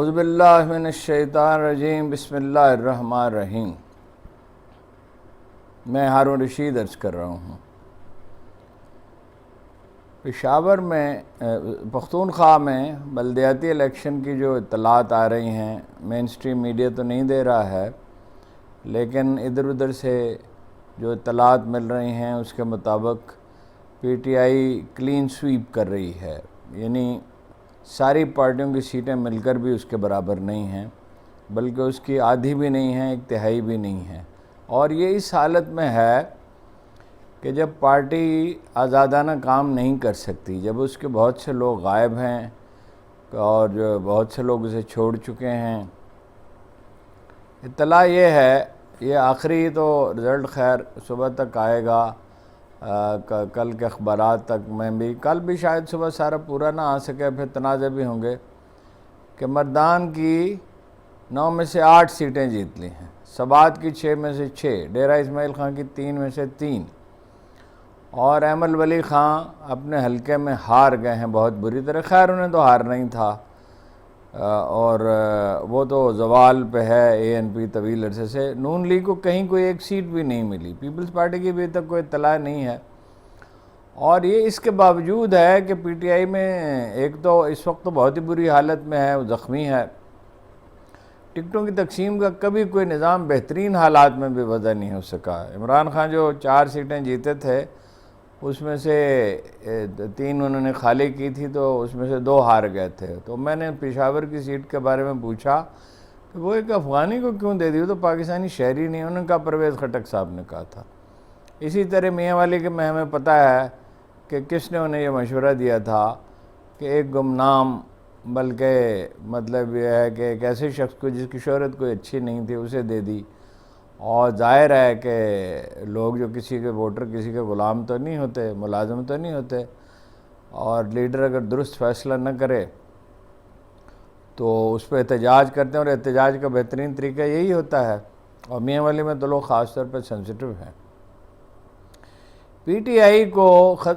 اعوذ باللہ من الشیطان الرجیم، بسم اللہ الرحمن الرحیم۔ میں ہارون رشید عرض کر رہا ہوں۔ پشاور میں پختونخوا میں بلدیاتی الیکشن کی جو اطلاعات آ رہی ہیں، مین سٹریم میڈیا تو نہیں دے رہا ہے، لیکن ادھر ادھر سے جو اطلاعات مل رہی ہیں اس کے مطابق پی ٹی آئی کلین سویپ کر رہی ہے، یعنی ساری پارٹیوں کی سیٹیں مل کر بھی اس کے برابر نہیں ہیں، بلکہ اس کی آدھی بھی نہیں ہیں، ایک تہائی بھی نہیں ہے۔ اور یہ اس حالت میں ہے کہ جب پارٹی آزادانہ کام نہیں کر سکتی، جب اس کے بہت سے لوگ غائب ہیں اور جو بہت سے لوگ اسے چھوڑ چکے ہیں۔ اطلاع یہ ہے، یہ آخری تو رزلٹ خیر صبح تک آئے گا، کل کے اخبارات تک میں بھی، کل بھی شاید صبح سارا پورا نہ آ سکے، پھر تنازع بھی ہوں گے کہ مردان کی 9 میں سے 8 سیٹیں جیت لی ہیں، سبات کی 6 میں سے 6، ڈیرہ اسماعیل خان کی 3 میں سے 3، اور احمد ولی خان اپنے حلقے میں ہار گئے ہیں بہت بری طرح۔ خیر انہیں تو ہارنا ہی تھا، اور وہ تو زوال پہ ہے اے این پی طویل عرصے سے۔ نون لیگ کو کہیں کوئی ایک سیٹ بھی نہیں ملی، پیپلز پارٹی کی بھی تک کوئی اطلاع نہیں ہے، اور یہ اس کے باوجود ہے کہ پی ٹی آئی میں ایک تو اس وقت تو بہت ہی بری حالت میں ہے، وہ زخمی ہے، ٹکٹوں کی تقسیم کا کبھی کوئی نظام بہترین حالات میں بھی وضع نہیں ہو سکا۔ عمران خان جو 4 سیٹیں جیتے تھے اس میں سے 3 انہوں نے خالی کی تھی، تو اس میں سے 2 ہار گئے تھے۔ تو میں نے پشاور کی سیٹ کے بارے میں پوچھا کہ وہ ایک افغانی کو کیوں دے دی، وہ تو پاکستانی شہری نہیں، انہوں نے کہا پرویز خٹک صاحب نے کہا تھا۔ اسی طرح میاں والی کے میں ہمیں پتہ ہے کہ کس نے انہیں یہ مشورہ دیا تھا کہ ایک گمنام، بلکہ مطلب یہ ہے کہ ایک ایسے شخص کو جس کی شہرت کوئی اچھی نہیں تھی اسے دے دی، اور ظاہر ہے کہ لوگ جو کسی کے ووٹر کسی کے غلام تو نہیں ہوتے، ملازم تو نہیں ہوتے، اور لیڈر اگر درست فیصلہ نہ کرے تو اس پہ احتجاج کرتے ہیں، اور احتجاج کا بہترین طریقہ یہی ہوتا ہے، اور میاں والی میں تو لوگ خاص طور پہ سینسیٹیو ہیں۔ پی ٹی آئی کو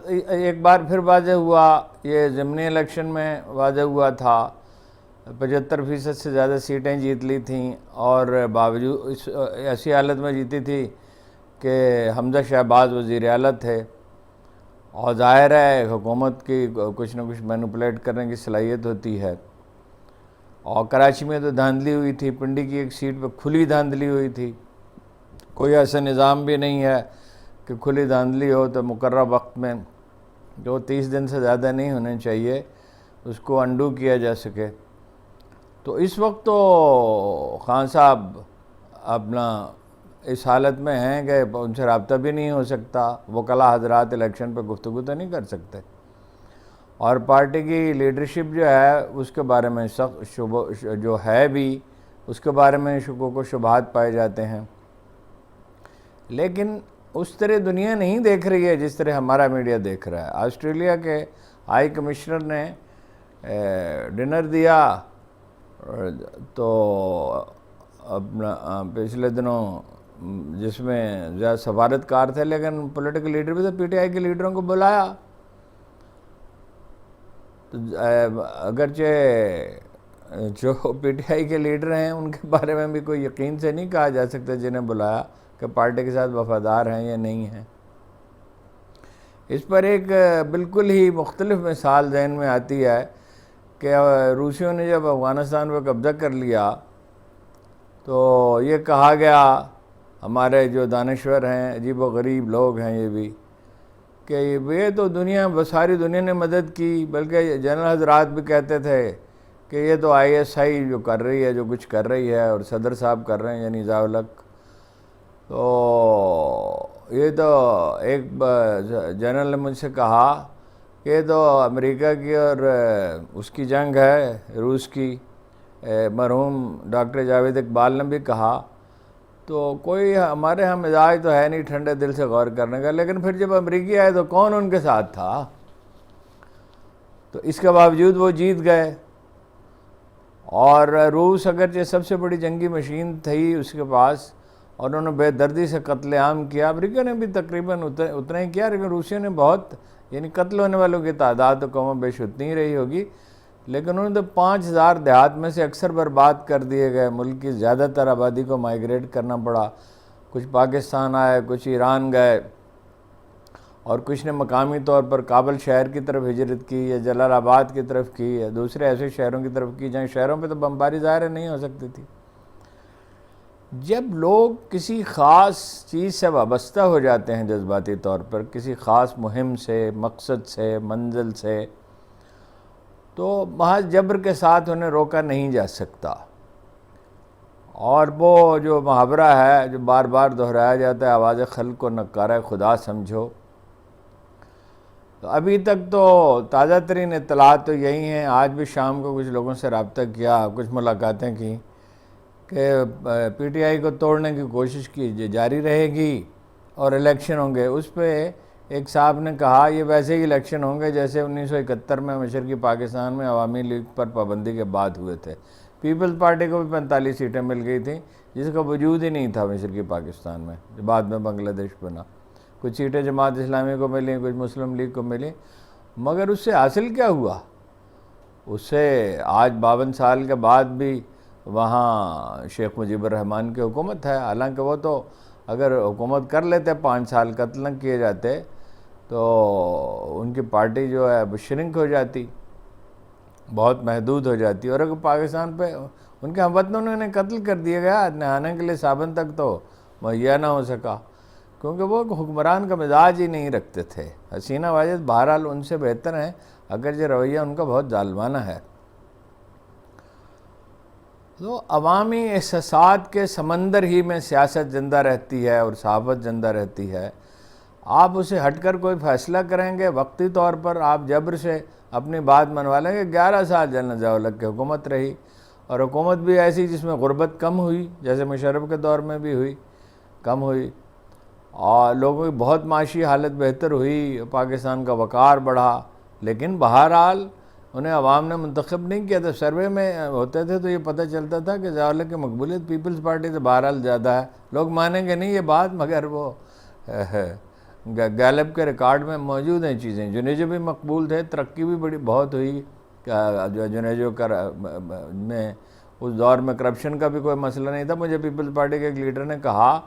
ایک بار پھر واضح ہوا، یہ ضمنی الیکشن میں واضح ہوا تھا، 75% سے زیادہ سیٹیں جیت لی تھیں، اور باوجود ایسی حالت میں جیتی تھی کہ حمزہ شہباز وزیر اعلیٰ تھے، اور ظاہر ہے حکومت کی کچھ نہ کچھ مینوپولیٹ کرنے کی صلاحیت ہوتی ہے۔ اور کراچی میں تو دھاندلی ہوئی تھی، پنڈی کی ایک سیٹ پہ کھلی دھاندلی ہوئی تھی، کوئی ایسا نظام بھی نہیں ہے کہ کھلی دھاندلی ہو تو مقررہ وقت میں، جو 30 دن سے زیادہ نہیں ہونے چاہیے، اس کو انڈو کیا جا سکے۔ تو اس وقت تو خان صاحب اپنا اس حالت میں ہیں کہ ان سے رابطہ بھی نہیں ہو سکتا، وکلاء حضرات الیکشن پہ گفتگو تو نہیں کر سکتے، اور پارٹی کی لیڈرشپ جو ہے اس کے بارے میں سخت جو ہے بھی، اس کے بارے میں شکوک و شبہات پائے جاتے ہیں۔ لیکن اس طرح دنیا نہیں دیکھ رہی ہے جس طرح ہمارا میڈیا دیکھ رہا ہے۔ آسٹریلیا کے ہائی کمشنر نے ڈنر دیا، تو اپنا پچھلے دنوں، جس میں زیادہ سفارتکار تھے لیکن پولیٹیکل لیڈر بھی تھے، پی ٹی آئی کے لیڈروں کو بلایا، تو اگرچہ جو پی ٹی آئی کے لیڈر ہیں ان کے بارے میں بھی کوئی یقین سے نہیں کہا جا سکتا جنہیں بلایا کہ پارٹی کے ساتھ وفادار ہیں یا نہیں ہیں۔ اس پر ایک بالکل ہی مختلف مثال ذہن میں آتی ہے کہ روسیوں نے جب افغانستان پہ قبضہ کر لیا تو یہ کہا گیا، ہمارے جو دانشور ہیں، عجیب و غریب لوگ ہیں یہ بھی، کہ یہ تو ساری دنیا نے مدد کی، بلکہ جنرل حضرات بھی کہتے تھے کہ یہ تو آئی ایس آئی جو کر رہی ہے، جو کچھ کر رہی ہے، اور صدر صاحب کر رہے ہیں، یعنی ضیاء الحق۔ تو یہ تو ایک جنرل نے مجھ سے کہا کہ یہ تو امریکہ کی اور اس کی جنگ ہے، روس کی۔ مرحوم ڈاکٹر جاوید اقبال نے بھی کہا، تو کوئی ہمارے ہاں مزاج تو ہے نہیں ٹھنڈے دل سے غور کرنے کا، لیکن پھر جب امریکی آئے تو کون ان کے ساتھ تھا؟ تو اس کے باوجود وہ جیت گئے، اور روس اگرچہ سب سے بڑی جنگی مشین تھی اس کے پاس، اور انہوں نے بے دردی سے قتل عام کیا، امریکہ نے بھی تقریباً اتنا ہی کیا، لیکن روسیوں نے بہت، یعنی قتل ہونے والوں کی تعداد تو کم و بیش اتنی ہی رہی ہوگی، لیکن انہوں نے تو 5,000 دیہات میں سے اکثر برباد کر دیے گئے، ملک کی زیادہ تر آبادی کو مائیگریٹ کرنا پڑا، کچھ پاکستان آئے، کچھ ایران گئے، اور کچھ نے مقامی طور پر کابل شہر کی طرف ہجرت کی یا جلال آباد کی طرف کی یا دوسرے ایسے شہروں کی طرف کی جہاں شہروں پہ تو بمباری ظاہر نہیں ہو سکتی تھی۔ جب لوگ کسی خاص چیز سے وابستہ ہو جاتے ہیں جذباتی طور پر، کسی خاص مہم سے، مقصد سے، منزل سے، تو محض جبر کے ساتھ انہیں روکا نہیں جا سکتا۔ اور وہ جو محاورہ ہے جو بار بار دہرایا جاتا ہے، آواز خلق کو نکارہ خدا سمجھو، تو ابھی تک تو تازہ ترین اطلاعات تو یہی ہیں۔ آج بھی شام کو کچھ لوگوں سے رابطہ کیا، کچھ ملاقاتیں کی کہ پی ٹی آئی کو توڑنے کی کوشش کی جاری رہے گی اور الیکشن ہوں گے۔ اس پہ ایک صاحب نے کہا یہ ویسے ہی الیکشن ہوں گے جیسے 1971 میں مشرقی پاکستان میں عوامی لیگ پر پابندی کے بعد ہوئے تھے۔ پیپلز پارٹی کو بھی 45 سیٹیں مل گئی تھیں جس کا وجود ہی نہیں تھا مشرقی پاکستان میں، جو بعد میں بنگلہ دیش بنا۔ کچھ سیٹیں جماعت اسلامی کو ملیں، کچھ مسلم لیگ کو ملیں، مگر اس سے حاصل کیا ہوا؟ اس سے آج 52 سال کے بعد بھی وہاں شیخ مجیب الرحمن کی حکومت ہے، حالانکہ وہ تو اگر حکومت کر لیتے 5 سال قتل نہ کیے جاتے تو ان کی پارٹی جو ہے شرنک ہو جاتی، بہت محدود ہو جاتی، اور اگر پاکستان پہ ان کے ہم وطنوں نے انہیں قتل کر دیا گیا، نہانے کے لیے صابن تک تو مہیا نہ ہو سکا، کیونکہ وہ حکمران کا مزاج ہی نہیں رکھتے تھے۔ حسینہ واجد بہرحال ان سے بہتر ہیں، اگرچہ رویہ ان کا بہت ظالمانہ ہے۔ تو عوامی احساسات کے سمندر ہی میں سیاست زندہ رہتی ہے اور صحافت زندہ رہتی ہے۔ آپ اسے ہٹ کر کوئی فیصلہ کریں گے، وقتی طور پر آپ جبر سے اپنی بات منوا لیں گے۔ 11 سال جنرل ضیاء الحق کی حکومت رہی، اور حکومت بھی ایسی جس میں غربت کم ہوئی، جیسے مشرف کے دور میں بھی ہوئی، کم ہوئی، اور لوگوں کی بہت معاشی حالت بہتر ہوئی، پاکستان کا وقار بڑھا، لیکن بہرحال انہیں عوام نے منتخب نہیں کیا تھا۔ سروے میں ہوتے تھے تو یہ پتہ چلتا تھا کہ ضیاء الحق کی مقبولیت پیپلز پارٹی سے بہرحال زیادہ ہے۔ لوگ مانیں گے نہیں یہ بات، مگر وہ گیلپ کے ریکارڈ میں موجود ہیں چیزیں۔ جنیجو بھی مقبول تھے، ترقی بھی بڑی بہت ہوئی، جنیجو میں اس دور میں کرپشن کا بھی کوئی مسئلہ نہیں تھا۔ مجھے پیپلز پارٹی کے ایک لیڈر نے کہا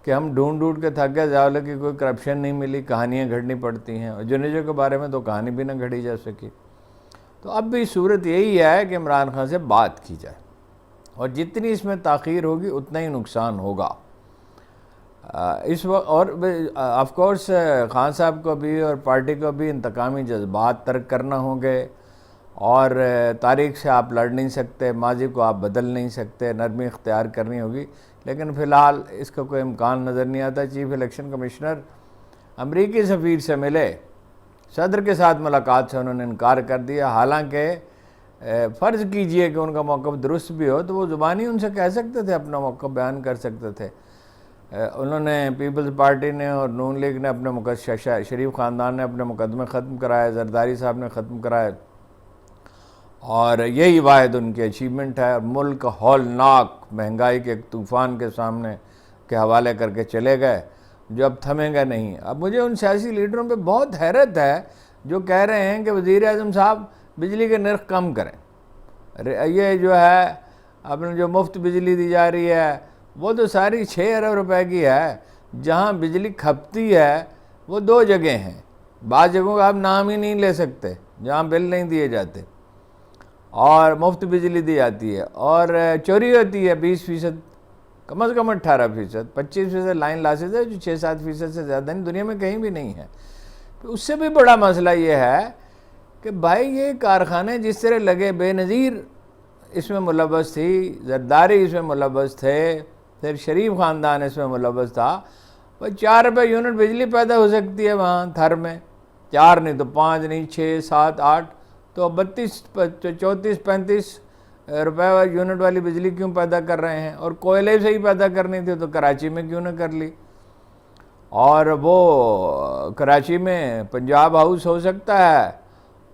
کہ ہم ڈھونڈ کے تھک گئے، ضیاء الحق کی کوئی کرپشن نہیں ملی، کہانیاں گھڑنی پڑتی ہیں، اور جنیجو کے بارے میں تو کہانی بھی نہ گھڑی جا سکی۔ تو اب بھی صورت یہی ہے کہ عمران خان سے بات کی جائے، اور جتنی اس میں تاخیر ہوگی اتنا ہی نقصان ہوگا اس وقت۔ اور آف کورس خان صاحب کو بھی اور پارٹی کو بھی انتقامی جذبات ترک کرنا ہوں گے، اور تاریخ سے آپ لڑ نہیں سکتے، ماضی کو آپ بدل نہیں سکتے، نرمی اختیار کرنی ہوگی، لیکن فی الحال اس کا کوئی امکان نظر نہیں آتا۔ چیف الیکشن کمشنر امریکی سفیر سے ملے، صدر کے ساتھ ملاقات سے انہوں نے انکار کر دیا، حالانکہ فرض کیجئے کہ ان کا موقف درست بھی ہو تو وہ زبانی ان سے کہہ سکتے تھے، اپنا موقف بیان کر سکتے تھے۔ انہوں نے پیپلز پارٹی نے اور نون لیگ نے اپنے شریف خاندان نے اپنے مقدمے ختم کرائے، زرداری صاحب نے ختم کرائے، اور یہی واحد ان کی اچیومنٹ ہے۔ ملک ہولناک مہنگائی کے ایک طوفان کے سامنے کے حوالے کر کے چلے گئے جو اب تھمیں گا نہیں۔ اب مجھے ان سیاسی لیڈروں پہ بہت حیرت ہے جو کہہ رہے ہیں کہ وزیر اعظم صاحب بجلی کے نرخ کم کریں۔ یہ جو ہے اپنے جو مفت بجلی دی جا رہی ہے وہ تو ساری 6 ارب روپے کی ہے، جہاں بجلی کھپتی ہے وہ 2 جگہ ہیں، بعض جگہوں کا آپ نام ہی نہیں لے سکتے جہاں بل نہیں دیے جاتے، اور مفت بجلی دی جاتی ہے، اور چوری ہوتی ہے 20%، کم از کم 18%، 25% لائن لاسز ہے جو 6-7% سے زیادہ نہیں، دنیا میں کہیں بھی نہیں ہے۔ تو اس سے بھی بڑا مسئلہ یہ ہے کہ بھائی یہ کارخانے جس طرح لگے، بے نظیر اس میں ملوث تھی، زرداری اس میں ملوث تھے، پھر شریف خاندان اس میں ملوث تھا، 4 روپے یونٹ بجلی پیدا ہو سکتی ہے وہاں تھر میں، 4 نہیں تو 5 نہیں، 6 7 8، تو 34-35 روپے یونٹ والی بجلی کیوں پیدا کر رہے ہیں؟ اور کوئلے سے ہی پیدا کرنی تھی تو کراچی میں کیوں نہ کر لی؟ اور وہ کراچی میں پنجاب ہاؤس ہو سکتا ہے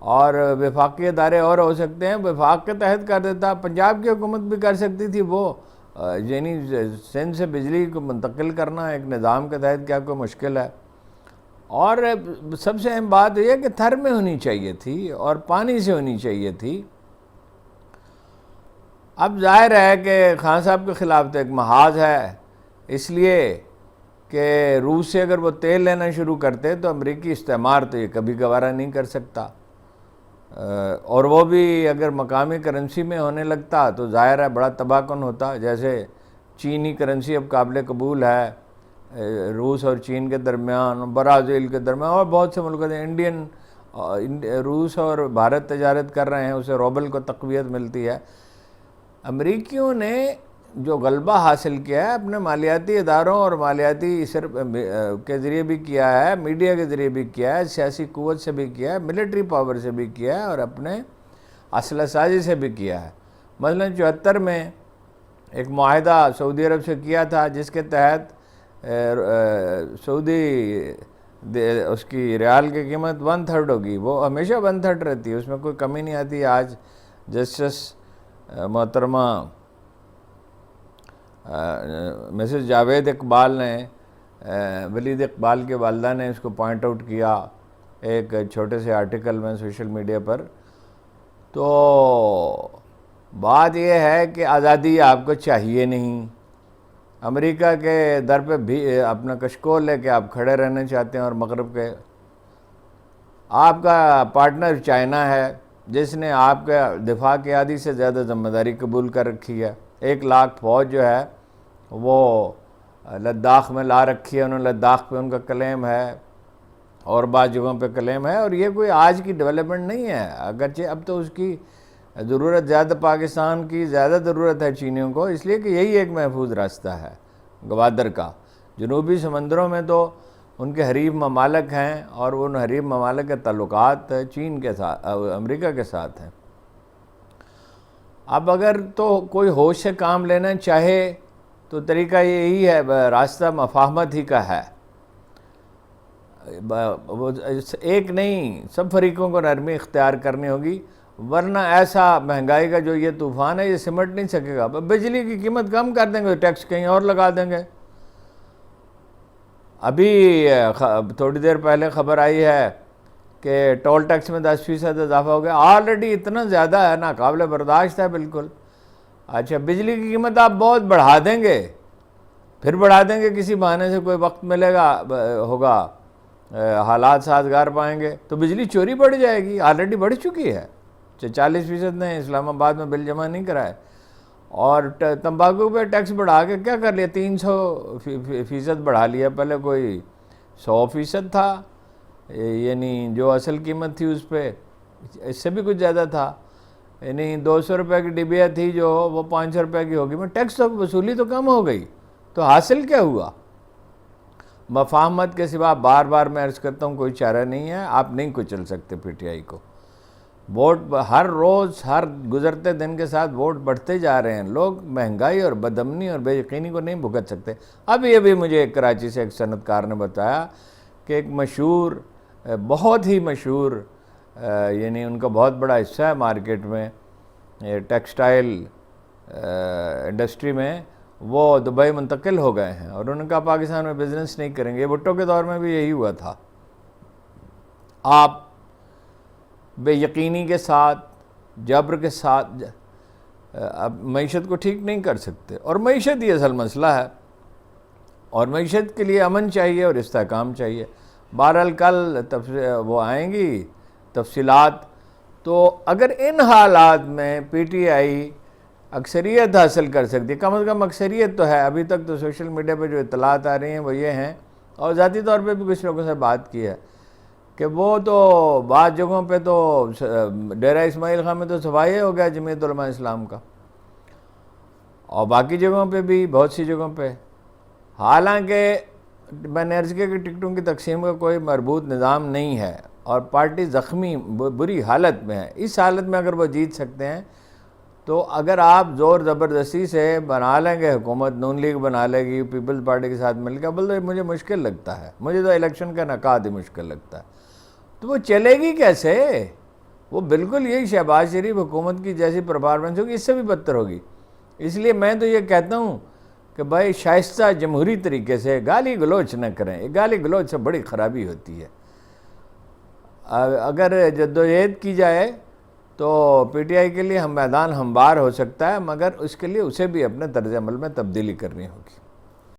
اور وفاقی ادارے اور ہو سکتے ہیں، وفاق کے تحت کر دیتا، پنجاب کی حکومت بھی کر سکتی تھی وہ، یعنی سندھ سے بجلی کو منتقل کرنا ایک نظام کے تحت کیا کوئی مشکل ہے؟ اور سب سے اہم بات یہ ہے کہ تھر میں ہونی چاہیے تھی اور پانی سے ہونی چاہیے تھی، اب ظاہر ہے کہ خان صاحب کے خلاف تو ایک محاذ ہے، اس لیے کہ روس سے اگر وہ تیل لینا شروع کرتے تو امریکی استعمار تو یہ کبھی گوارہ نہیں کر سکتا، اور وہ بھی اگر مقامی کرنسی میں ہونے لگتا تو ظاہر ہے بڑا تباہ کن ہوتا۔ جیسے چینی کرنسی اب قابل قبول ہے روس اور چین کے درمیان، برازیل کے درمیان، اور بہت سے ملکوں سے روس اور بھارت تجارت کر رہے ہیں، اسے روبل کو تقویت ملتی ہے۔ امریکیوں نے جو غلبہ حاصل کیا ہے اپنے مالیاتی اداروں اور مالیاتی کے ذریعے بھی کیا ہے، میڈیا کے ذریعے بھی کیا ہے، سیاسی قوت سے بھی کیا ہے، ملٹری پاور سے بھی کیا ہے، اور اپنے اسلحہ سازی سے بھی کیا ہے۔ مثلا 74 میں ایک معاہدہ سعودی عرب سے کیا تھا جس کے تحت سعودی اس کی ریال کی قیمت 1/3 ہوگی، وہ ہمیشہ 1/3 رہتی ہے، اس میں کوئی کمی نہیں آتی۔ آج جسٹس محترمہ مسز جاوید اقبال نے، ولید اقبال کے والدہ نے اس کو پوائنٹ آؤٹ کیا ایک چھوٹے سے آرٹیکل میں سوشل میڈیا پر۔ تو بات یہ ہے کہ آزادی آپ کو چاہیے نہیں، امریکہ کے در پہ بھی اپنا کشکول لے کے آپ کھڑے رہنا چاہتے ہیں، اور مغرب کے آپ کا پارٹنر چائنا ہے جس نے آپ کے دفاع کی آدھی سے زیادہ ذمہ داری قبول کر رکھی ہے۔ 1 لاکھ فوج جو ہے وہ لداخ میں لا رکھی ہے، انہوں نے لداخ پہ ان کا کلیم ہے اور بعض جگہوں پہ کلیم ہے، اور یہ کوئی آج کی ڈیولپمنٹ نہیں ہے، اگرچہ اب تو اس کی ضرورت زیادہ پاکستان کی زیادہ ضرورت ہے چینیوں کو، اس لیے کہ یہی ایک محفوظ راستہ ہے گوادر کا۔ جنوبی سمندروں میں تو ان کے حریف ممالک ہیں، اور ان حریف ممالک کے تعلقات چین کے ساتھ، امریکہ کے ساتھ ہیں۔ اب اگر تو کوئی ہوش سے کام لینا چاہے تو طریقہ یہی ہے، راستہ مفاہمت ہی کا ہے، ایک نہیں سب فریقوں کو نرمی اختیار کرنی ہوگی، ورنہ ایسا مہنگائی کا جو یہ طوفان ہے یہ سمٹ نہیں سکے گا۔ بجلی کی قیمت کم کر دیں گے، ٹیکس کہیں اور لگا دیں گے۔ ابھی تھوڑی دیر پہلے خبر آئی ہے کہ ٹول ٹیکس میں 10% اضافہ ہو گیا، آلریڈی اتنا زیادہ ہے، ناقابل برداشت ہے بالکل۔ اچھا بجلی کی قیمت آپ بہت بڑھا دیں گے، پھر بڑھا دیں گے کسی بہانے سے، کوئی وقت ملے گا ہوگا حالات سازگار پائیں گے تو بجلی چوری بڑھ جائے گی، آلریڈی بڑھ چکی ہے۔ 40% نے اسلام آباد میں بل جمع نہیں کرائے، اور تمباکو پہ ٹیکس بڑھا کے کیا کر لیا، 300% بڑھا لیا، پہلے کوئی 100% تھا، یعنی جو اصل قیمت تھی اس پہ اس سے بھی کچھ زیادہ تھا، یعنی 200 روپے کی ڈبیا تھی جو وہ 500 روپے کی ہوگی، میں ٹیکس تو وصولی تو کم ہو گئی، تو حاصل کیا ہوا؟ مفاہمت کے سوا بار بار میں عرض کرتا ہوں کوئی چارہ نہیں ہے، آپ نہیں کچل سکتے پی ٹی آئی کو۔ ووٹ ہر روز ہر گزرتے دن کے ساتھ ووٹ بڑھتے جا رہے ہیں، لوگ مہنگائی اور بدامنی اور بے یقینی کو نہیں بھگت سکتے۔ اب یہ بھی مجھے ایک کراچی سے ایک صنعت کار نے بتایا کہ ایک مشہور بہت ہی مشہور یعنی ان کا بہت بڑا حصہ ہے مارکیٹ میں ٹیکسٹائل انڈسٹری میں، وہ دبئی منتقل ہو گئے ہیں، اور انہوں نے کہا پاکستان میں بزنس نہیں کریں گے۔ بھٹو کے دور میں بھی یہی ہوا تھا، آپ بے یقینی کے ساتھ جبر کے ساتھ اب معیشت کو ٹھیک نہیں کر سکتے، اور معیشت ہی اصل مسئلہ ہے، اور معیشت کے لیے امن چاہیے اور استحکام چاہیے۔ بہرحال کل وہ آئیں گی تفصیلات، تو اگر ان حالات میں پی ٹی آئی اکثریت حاصل کر سکتی، کم از کم اکثریت تو ہے، ابھی تک تو سوشل میڈیا پہ جو اطلاعات آ رہی ہیں وہ یہ ہیں، اور ذاتی طور پہ بھی کچھ لوگوں سے بات کی ہے کہ وہ تو بعض جگہوں پہ تو ڈیرہ اسماعیل خان میں تو صفائی ہو گیا جمعیت علماء اسلام کا، اور باقی جگہوں پہ بھی بہت سی جگہوں پہ، حالانکہ میں نے عرض کیا کہ ٹکٹوں کی تقسیم کا کوئی مربوط نظام نہیں ہے، اور پارٹی زخمی بری حالت میں ہے۔ اس حالت میں اگر وہ جیت سکتے ہیں تو اگر آپ زور زبردستی سے بنا لیں گے حکومت، نون لیگ بنا لے گی پیپلز پارٹی کے ساتھ مل کے، بلکہ مجھے مشکل لگتا ہے، مجھے تو الیکشن کا انعقاد ہی مشکل لگتا ہے، تو وہ چلے گی کیسے؟ وہ بالکل یہی شہباز شریف حکومت کی جیسی پرفارمنس ہوگی، اس سے بھی بدتر ہوگی۔ اس لیے میں تو یہ کہتا ہوں کہ بھائی شائستہ جمہوری طریقے سے گالی گلوچ نہ کریں، گالی گلوچ سے بڑی خرابی ہوتی ہے۔ اگر جدوجہد کی جائے تو پی ٹی آئی کے لیے ہم میدان ہموار ہو سکتا ہے، مگر اس کے لیے اسے بھی اپنے طرز عمل میں تبدیلی کرنی ہوگی۔